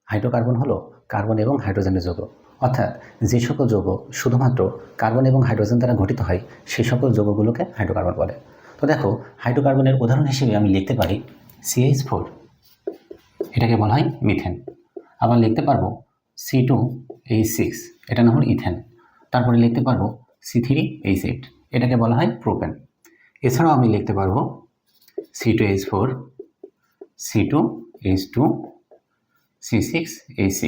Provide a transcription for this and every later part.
Hydrocarbon হলো carbon এবং হাইড্রোজেনের যৌগ, অর্থাৎ যে সকল যৌগ শুধুমাত্র কার্বন এবং হাইড্রোজেন দ্বারা গঠিত হয় সেই সকল যৌগগুলোকে হাইড্রোকার্বন বলে। তো দেখো, হাইড্রোকার্বনের উদাহরণ হিসেবে আমি লিখতে পারি CH4, এটাকে বলা হয় মিথেন। আবার লিখতে পারবো C2H6, এটা না হলো ইথেন। তারপরে লিখতে পারবো C3H8, এটাকে বলা হয় প্রোপেন। এছাড়াও আমি লিখতে পারবো C2H4, C2H2, C6H6।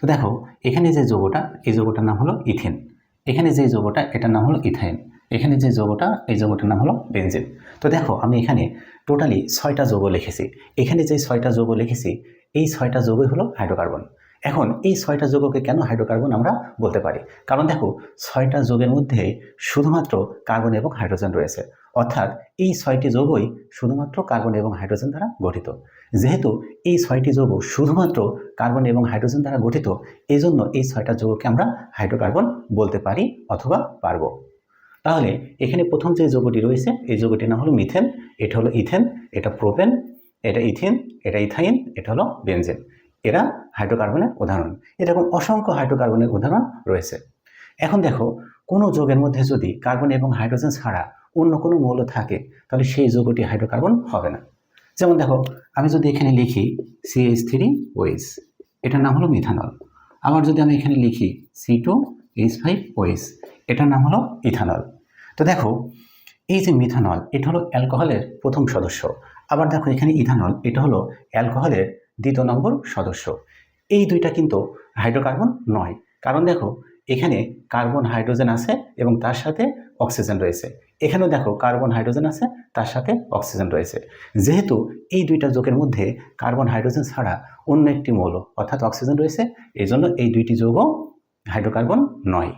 তো দেখো, এখানে যে যৌগটা, এই যৌগটার নাম হলো ইথেন। এখানে যে যৌগটা, এটার নাম হলো ইথাইন। এখানে যে যৌগটা, এই যৌগটার নাম হলো বেনজিন। তো দেখো, আমি এখানে টোটালি 6টা যৌগ লিখেছি। এখানে যে 6টা যৌগ লিখেছি, এই 6টা যৌগই হলো হাইড্রোকার্বন। এখন এই 6টা যৌগকে কেন হাইড্রোকার্বন আমরা বলতে পারি? কারণ দেখো, 6টা যৌগের মধ্যে শুধুমাত্র কার্বন এবং হাইড্রোজেন রয়েছে, অর্থাৎ এই 6টি যৌগই শুধুমাত্র কার্বন এবং হাইড্রোজেন দ্বারা গঠিত। যেহেতু এই 6টি যৌগ শুধুমাত্র কার্বন এবং হাইড্রোজেন দ্বারা গঠিত, এই জন্য এই 6টা যৌগকে আমরা হাইড্রোকার্বন বলতে পারি অথবা পারবো। তাহলে এখানে প্রথম যে যৌগটি রয়েছে, এই যৌগটির নাম হলো মিথেন, এটা হলো ইথেন, এটা প্রোপেন, এটা ইথিন, এটা ইথাইন, এটা হলো বেনজেন। এরা হাইড্রোকার্বনের উদাহরণ। এরকম অসংখ্য হাইড্রোকার্বনের উদাহরণ রয়েছে। এখন দেখো, কোনো যৌগের মধ্যে যদি কার্বন এবং হাইড্রোজেন ছাড়া অন্য কোনো মৌল থাকে, তাহলে সেই যৌগটি হাইড্রোকার্বন হবে না। যেমন দেখো, আমি যদি এখানে লিখি CH3OH, এটার নাম হলো মিথানল। আবার যদি আমি এখানে লিখি C2H5OH, এটার নাম হলো ইথানল। তো দেখো, এই যে মিথানল, এটা হলো অ্যালকোহলের প্রথম সদস্য। আবার দেখো, এখানে ইথানল, এটা হলো অ্যালকোহলের 2য় নম্বর সদস্য। এই দুইটা কিন্তু হাইড্রোকার্বন নয়, কারণ দেখো, এখানে কার্বন হাইড্রোজেন আছে এবং তার সাথে অক্সিজেন রয়েছে। এখানেও দেখো, কার্বন হাইড্রোজেন আছে, তার সাথে অক্সিজেন রয়েছে। যেহেতু এই দুইটা যৌগের মধ্যে কার্বন হাইড্রোজেন ছাড়া অন্য একটি মৌল অর্থাৎ অক্সিজেন রয়েছে, এই জন্য এই দুইটি যৌগ হাইড্রোকার্বন নয়।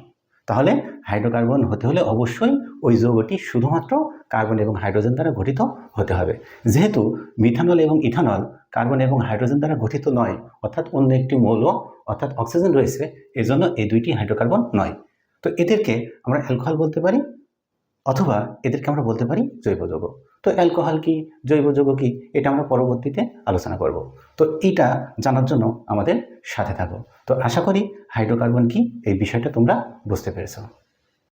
তাহলে হাইড্রোকার্বন হতে হলে অবশ্যই ওই যৌগটি শুধুমাত্র কার্বন এবং হাইড্রোজেন দ্বারা গঠিত হতে হবে। যেহেতু মিথানল এবং ইথানল কার্বন এবং হাইড্রোজেন দ্বারা গঠিত নয়, অর্থাৎ অন্য একটি মৌল অর্থাৎ অক্সিজেন রয়েছে, এজন্য এই দুইটি হাইড্রোকার্বন নয়। তো এদেরকে আমরা অ্যালকোহল বলতে পারি, অথবা এদেরকে আমরা বলতে পারি জৈব যৌগ। তো অ্যালকোহল কি, জৈব যৌগ কি, এটা আমরা পরবর্তীতে আলোচনা করব। তো এইটা জানার জন্য আমাদের সাথে থাকো। তো আশা করি হাইড্রোকার্বন কি এই বিষয়টা তোমরা বুঝতে পেরেছো।